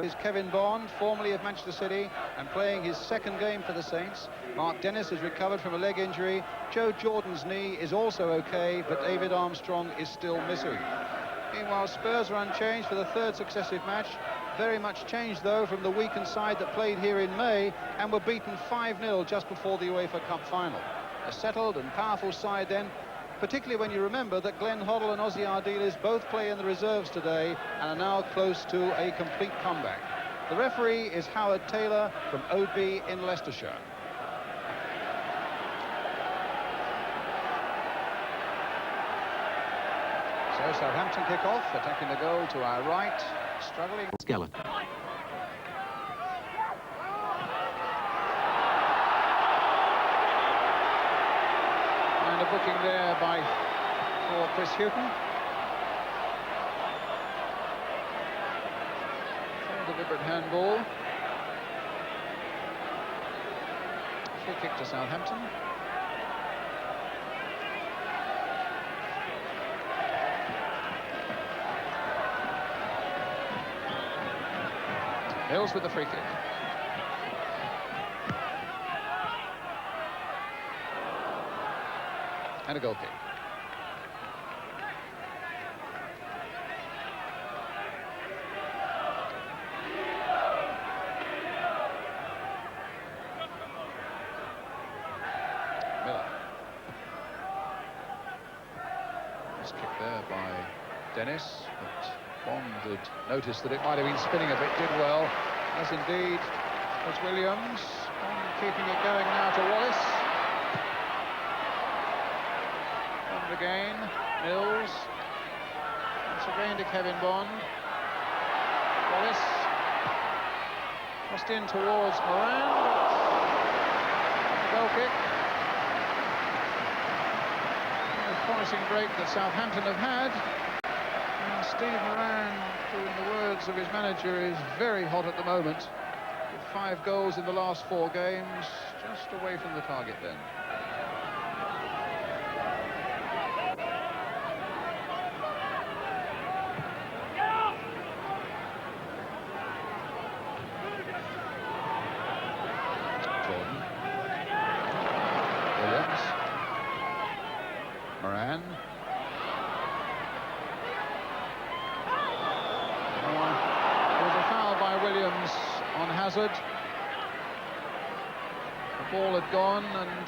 Is Kevin Bond, formerly of Manchester City and playing his second game for the Saints. Mark Dennis has recovered from a leg injury. Joe Jordan's knee is also okay, but David Armstrong is still missing. Meanwhile, Spurs are unchanged for the third successive match. Very much changed, though, from the weakened side that played here in May and were beaten 5-0 just before the UEFA Cup final. A settled and powerful side then, particularly when you remember that Glenn Hoddle and Ozzy Ardiles both play in the reserves today and are now close to a complete comeback. The referee is Howard Taylor from OB in Leicestershire. So Southampton kick off, attacking the goal to our right, struggling. Skeleton. And a booking there for Chris Hughton. Deliberate handball. Free kick to Southampton. Mills with the free kick. And a goal kick. Miller. Nice kick there by Dennis, but Bond had noticed that it might have been spinning a bit, did well, as indeed was Williams. Bond keeping it going now to Wallace. Again, Mills. Once again to Kevin Bond. Wallace. Crossed in towards Moran. Goal kick. A promising break that Southampton have had. And Steve Moran, who in the words of his manager is very hot at the moment, with 5 goals in the last 4 games, just away from the target then. Moran. There was a foul by Williams on Hazard. The ball had gone, and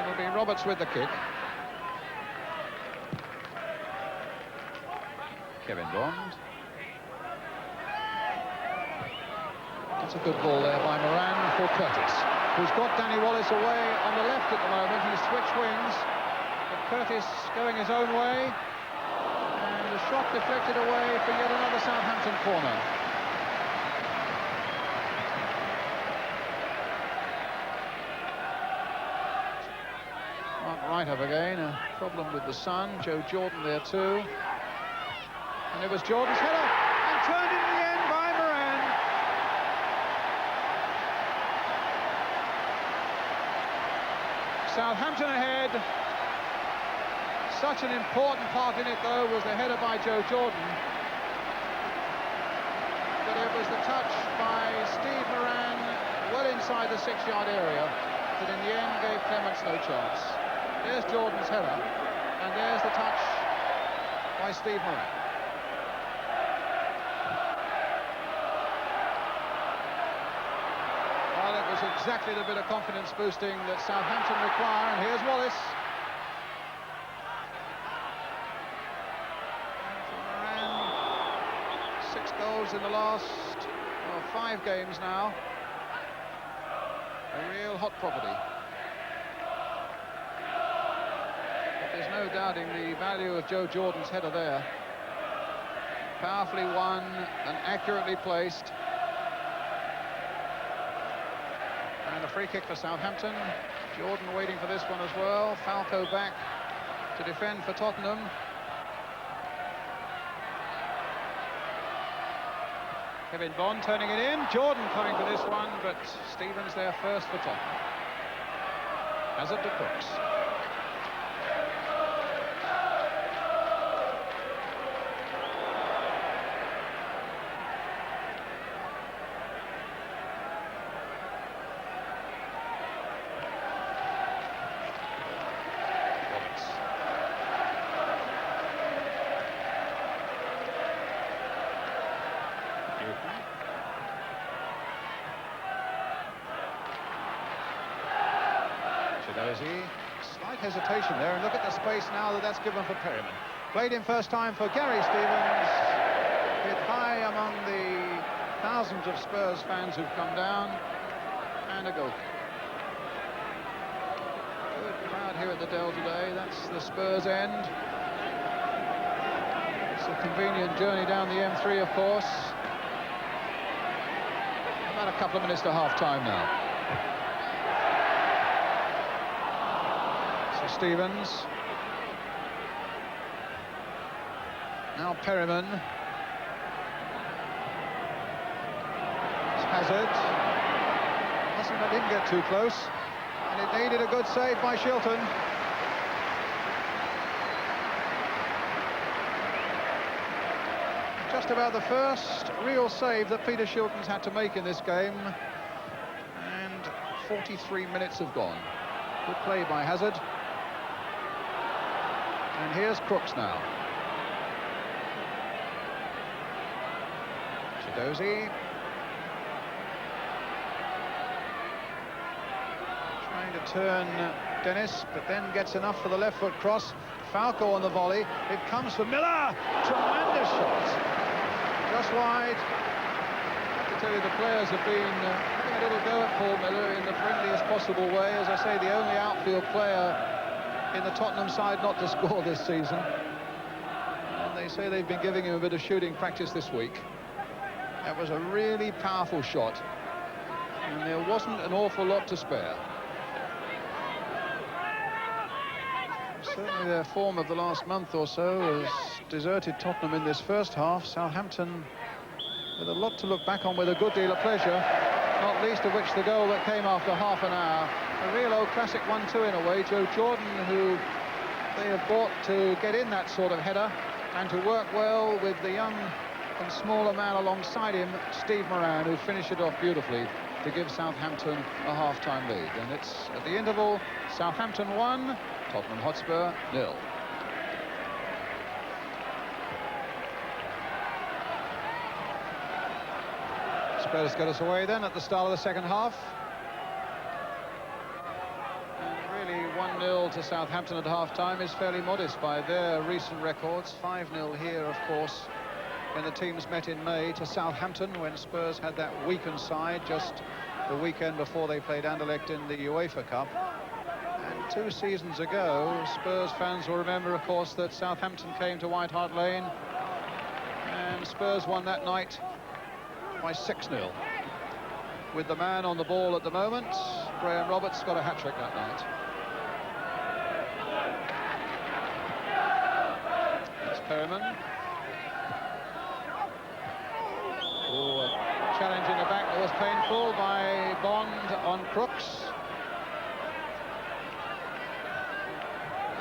it'll be Roberts with the kick. Kevin Bond. That's a good ball there by Moran for Curtis, who's got Danny Wallace away on the left at the moment. He's switched wings, but Curtis going his own way, and the shot deflected away for yet another Southampton corner. Mark right up again, a problem with the sun. Joe Jordan there too, and it was Jordan's header, and turned in the end by Moran. Southampton ahead. Such an important part in it, though, was the header by Joe Jordan. But it was the touch by Steve Moran well inside the 6-yard area that in the end gave Clements no chance. There's Jordan's header, and there's the touch by Steve Moran. Well, it was exactly the bit of confidence boosting that Southampton require, and here's Wallace. Moran, 6 goals in the last 5 games now. A real hot property. But there's no doubting the value of Joe Jordan's header there. Powerfully won and accurately placed. And a free kick for Southampton. Jordan waiting for this one as well. Falco back to defend for Tottenham. Kevin Bond turning it in. Jordan coming for this one, but Stevens there first for Tottenham. Hazard to Crooks. Slight hesitation there, and look at the space now that's given for Perryman. Played in first time for Gary Stevens. Hit high among the thousands of Spurs fans who've come down, and a goal. Good crowd here at the Dell today. That's the Spurs end. It's a convenient journey down the M3, of course. About a couple of minutes to half-time now. So Stevens. Now Perryman. It's Hazard. Didn't get too close. And it needed a good save by Shilton. Just about the first real save that Peter Shilton's had to make in this game. And 43 minutes have gone. Good play by Hazard. And here's Crooks now. Chidozie. Trying to turn Dennis, but then gets enough for the left foot cross. Falco on the volley. It comes from Miller. Tremendous shot. Just wide. I have to tell you, the players have been having a little go at Paul Miller in the friendliest possible way. As I say, the only outfield player in the Tottenham side not to score this season. And they say they've been giving him a bit of shooting practice this week. That was a really powerful shot. And there wasn't an awful lot to spare. Certainly their form of the last month or so has deserted Tottenham in this first half. Southampton with a lot to look back on with a good deal of pleasure, not least of which the goal that came after half an hour. A real old classic 1-2 in a way. Joe Jordan, who they have bought to get in that sort of header and to work well with the young and smaller man alongside him, Steve Moran, who finished it off beautifully to give Southampton a half-time lead. And it's at the interval, Southampton 1, Tottenham Hotspur 0. Spurs get us away then at the start of the second half. And really 1-0 to Southampton at half-time is fairly modest by their recent records. 5-0 here, of course, when the teams met in May to Southampton, when Spurs had that weakened side just the weekend before they played Anderlecht in the UEFA Cup. And 2 seasons ago, Spurs fans will remember, of course, that Southampton came to White Hart Lane and Spurs won that night by 6-0. With the man on the ball at the moment, Graham Roberts got a hat-trick that night. It's Perryman. Oh, a challenge in the back that was painful by Bond on Crooks.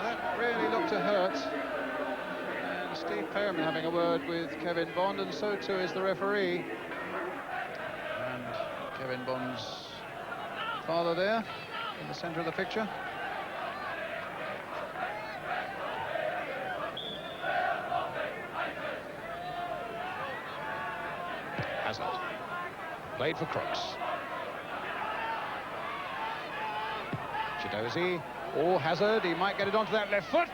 That really looked to hurt. And Steve Perryman having a word with Kevin Bond, and so too is the referee. And Kevin Bond's father there in the centre of the picture. Hazard. Played for Crooks. Chidozie. Oh, Hazard, he might get it onto that left foot.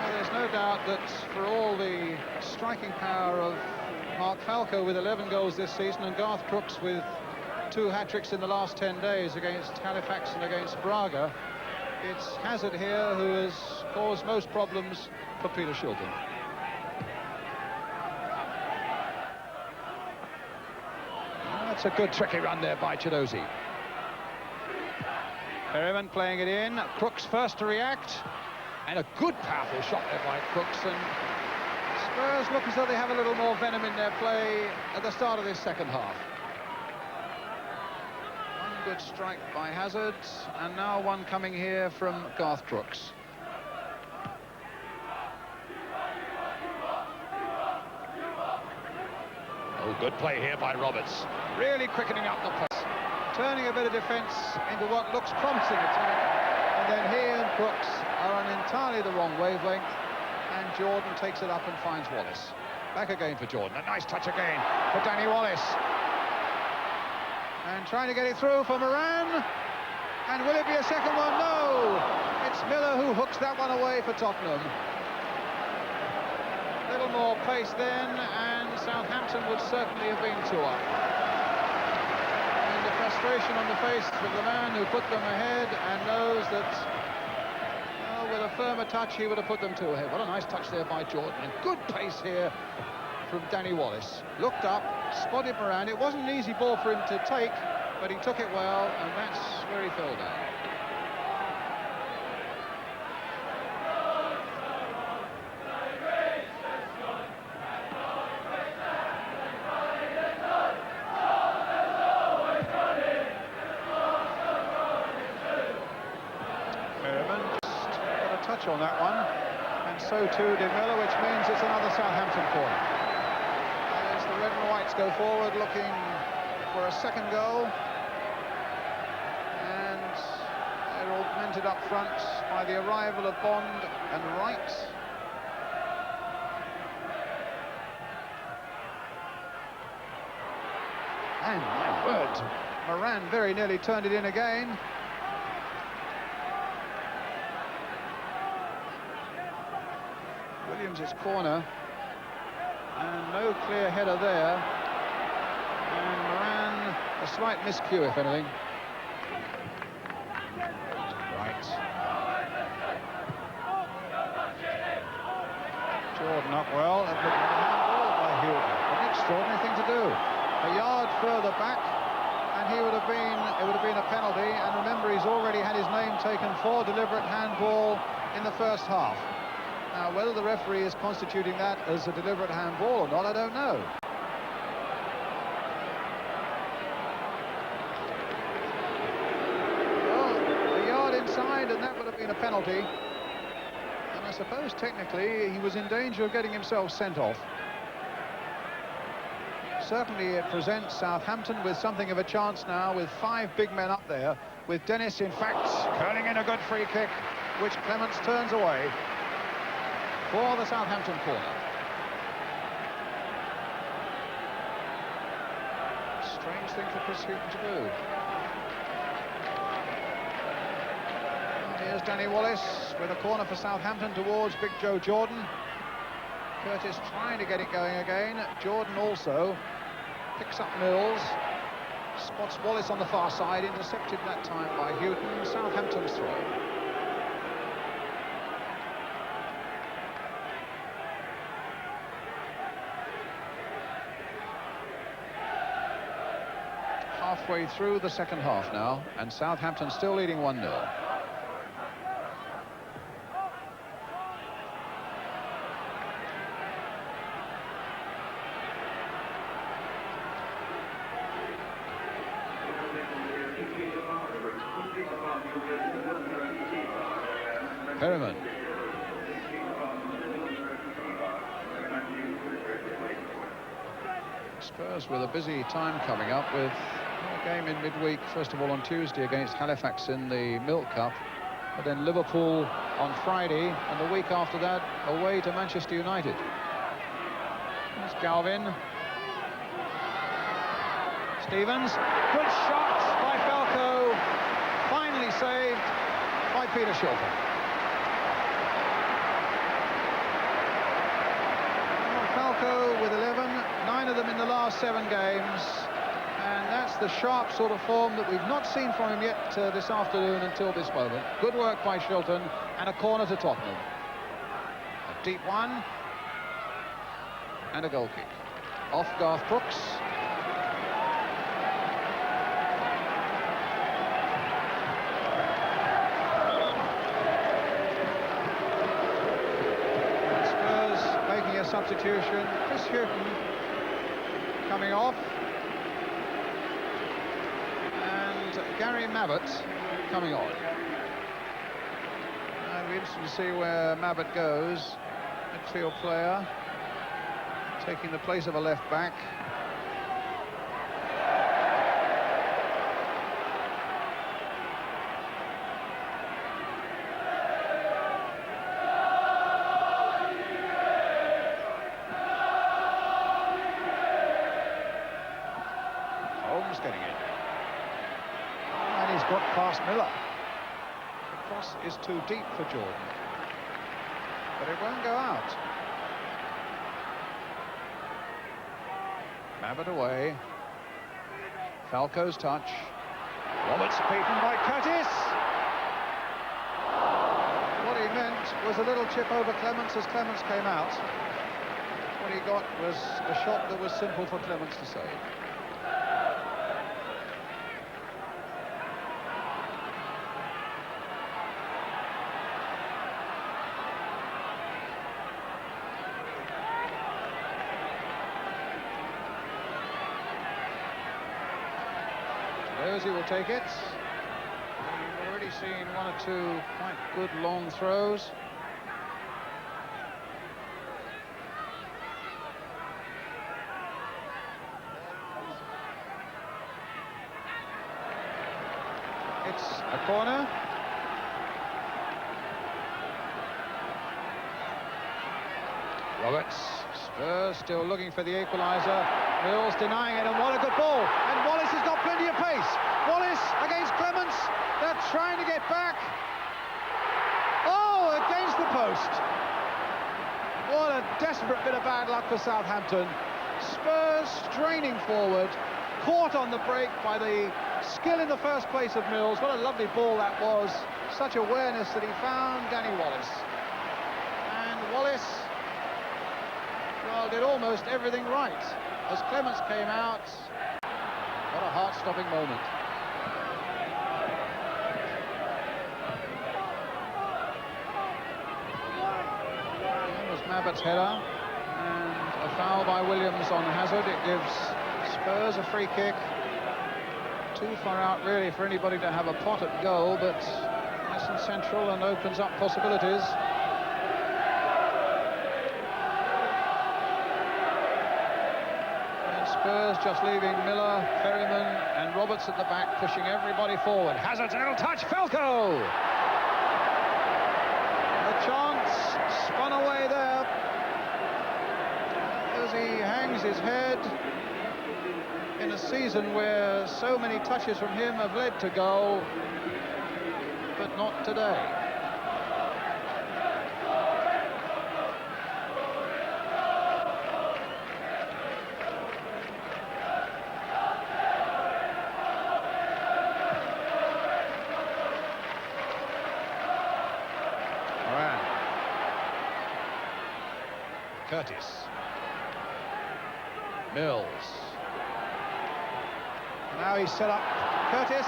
Well, there's no doubt that for all the striking power of Mark Falco with 11 goals this season and Garth Crooks with 2 hat-tricks in the last 10 days against Halifax and against Braga, it's Hazard here who has caused most problems for Peter Shilton. That's a good tricky run there by Chidozie. Perryman playing it in. Crooks first to react. And a good powerful shot there by Crooks. And Spurs look as though they have a little more venom in their play at the start of this second half. One good strike by Hazard. And now one coming here from Garth Crooks. Oh, good play here by Roberts. Really quickening up the pace. Turning a bit of defence into what looks promising attack. And then he and Crooks are on entirely the wrong wavelength. And Jordan takes it up and finds Wallace. Back again for Jordan. A nice touch again for Danny Wallace. And trying to get it through for Moran. And will it be a second one? No! It's Miller who hooks that one away for Tottenham. A little more pace then, and Southampton would certainly have been 2 up. And the frustration on the face of the man who put them ahead and knows that with a firmer touch he would have put them 2 ahead. What a nice touch there by Jordan. And good pace here from Danny Wallace. Looked up, spotted Moran. It wasn't an easy ball for him to take, but he took it well, and that's where he fell down. On that one, and so too did Miller, which means it's another Southampton corner. As the red and whites go forward looking for a second goal, and they're augmented up front by the arrival of Bond and Wright. And my word, Moran very nearly turned it in again. Williams' corner, and no clear header there, and Moran a slight miscue if anything. Right. Jordan up well, that looked like a handball by Houghton. An extraordinary thing to do. A yard further back and it would have been a penalty, and remember he's already had his name taken for deliberate handball in the first half. Now, whether the referee is constituting that as a deliberate handball or not, I don't know. Well, a yard inside, and that would have been a penalty. And I suppose technically he was in danger of getting himself sent off. Certainly it presents Southampton with something of a chance now, with 5 big men up there, with Dennis in fact curling in a good free kick, which Clements turns away for the Southampton corner. Strange thing for Chris Houghton to do. And here's Danny Wallace with a corner for Southampton towards Big Joe Jordan. Curtis trying to get it going again. Jordan also picks up Mills, spots Wallace on the far side, intercepted that time by Houghton. Southampton's throw. Halfway through the second half now, and Southampton still leading 1-0. Perryman. Spurs with a busy time coming up, with a game in midweek, first of all on Tuesday against Halifax in the Milk Cup, but then Liverpool on Friday, and the week after that away to Manchester United. There's Galvin. Stevens, good shot by Falco, finally saved by Peter Shilton. Falco with 11, 9 of them in the last 7 games, and that's the sharp sort of form that we've not seen from him yet this afternoon until this moment. Good work by Shilton, and a corner to Tottenham. A deep one, and a goal kick. Off Garth Brooks. Substitution, Chris Houghton coming off, and Gary Mabbott coming on. It'll be interesting to see where Mabbott goes. Midfield player, taking the place of a left back. Getting in. got past Miller. The cross is too deep for Jordan, but it won't go out. Mabbott away. Falco's touch. Roberts beaten by Curtis. What he meant was a little chip over Clements as Clements came out. What he got was a shot that was simple for Clements to save. Rosie will take it. We've already seen one or two quite good long throws. It's a corner. Roberts. Spurs still looking for the equaliser. Mills denying it, and what a good ball. And Wallace has got plenty of pace. Wallace against Clements. They're trying to get back. Oh, against the post. What a desperate bit of bad luck for Southampton. Spurs straining forward, caught on the break by the skill in the first place of Mills. What a lovely ball that was. Such awareness that he found Danny Wallace. And Wallace, well, did almost everything right. As Clements came out, what a heart-stopping moment. That was Mabbott's header, and a foul by Williams on Hazard. It gives Spurs a free kick. Too far out, really, for anybody to have a pot at goal, but nice and central and opens up possibilities. Spurs just leaving Miller, Ferryman and Roberts at the back, pushing everybody forward. Hazard's little touch, Falco! The chance spun away there as he hangs his head in a season where so many touches from him have led to goal, but not today. Curtis. Mills. Now he's set up Curtis.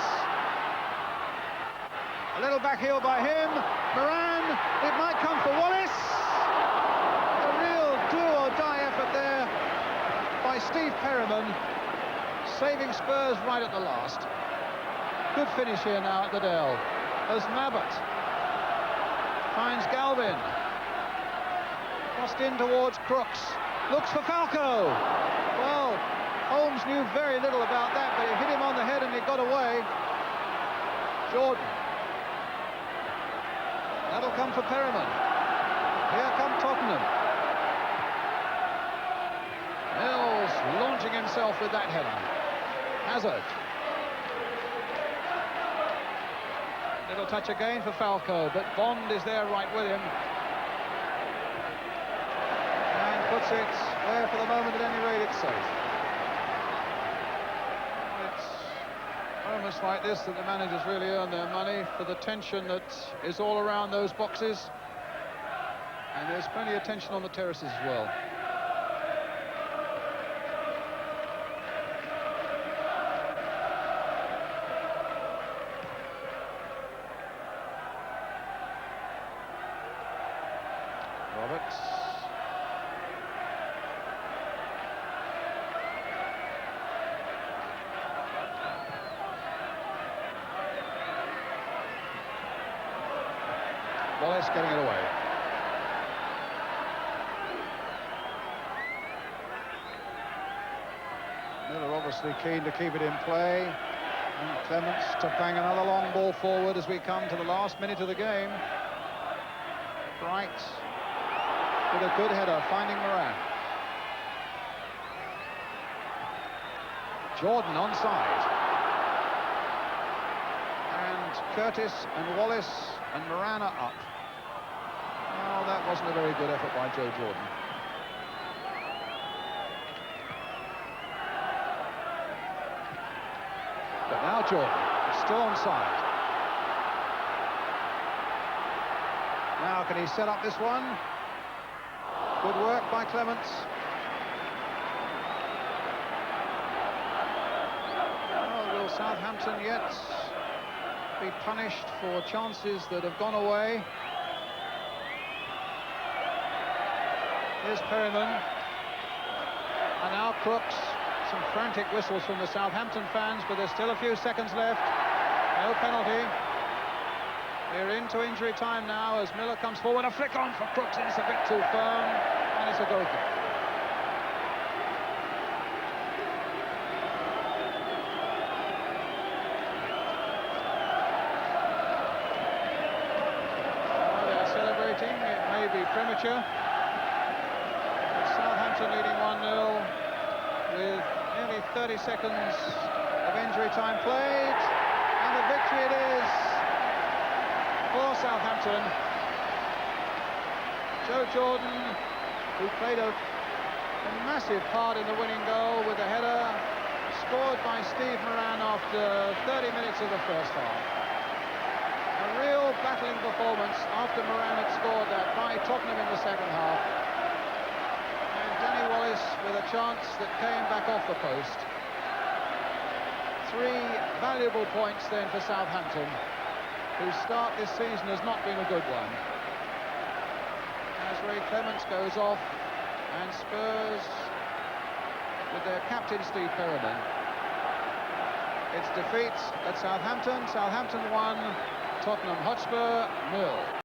A little back heel by him. Moran, it might come for Wallace. A real do-or-die effort there by Steve Perryman, saving Spurs right at the last. Good finish here now at the Dell, as Mabbott finds Galvin. Crossed in towards Crooks. Looks for Falco. Well, Holmes knew very little about that, but it hit him on the head and it got away. Jordan. That'll come for Perryman. Here come Tottenham. Mills launching himself with that header. Hazard. Little touch again for Falco, but Bond is there right with him. Puts it there for the moment, at any rate, it's safe. It's moments like this that the managers really earn their money for the tension that is all around those boxes. And there's plenty of tension on the terraces as well. Roberts. Wallace getting it away. Miller obviously keen to keep it in play. And Clements to bang another long ball forward as we come to the last minute of the game. Bright with a good header, finding Moran. Jordan onside. Curtis and Wallace and Moran are up. Oh, that wasn't a very good effort by Joe Jordan. But now Jordan is still onside. Now can he set up this one? Good work by Clements. Oh, will Southampton yet be punished for chances that have gone away? Here's Perryman. And now Crooks. Some frantic whistles from the Southampton fans, but there's still a few seconds left. No penalty. We're into injury time now as Miller comes forward. A flick on for Crooks, and it's a bit too firm, and it's a goal kick. Well, they're celebrating. It may be premature. But Southampton leading 1-0 with nearly 30 seconds of injury time played, and a victory it is for Southampton. Joe Jordan, who played a massive part in the winning goal with a header scored by Steve Moran after 30 minutes of the first half. A real battling performance after Moran had scored that by Tottenham in the second half. And Danny Wallace with a chance that came back off the post. 3 valuable points then for Southampton, whose start this season has not been a good one. As Ray Clements goes off, and Spurs with their captain Steve Perryman. It's defeat at Southampton. Southampton 1, Tottenham Hotspur 0.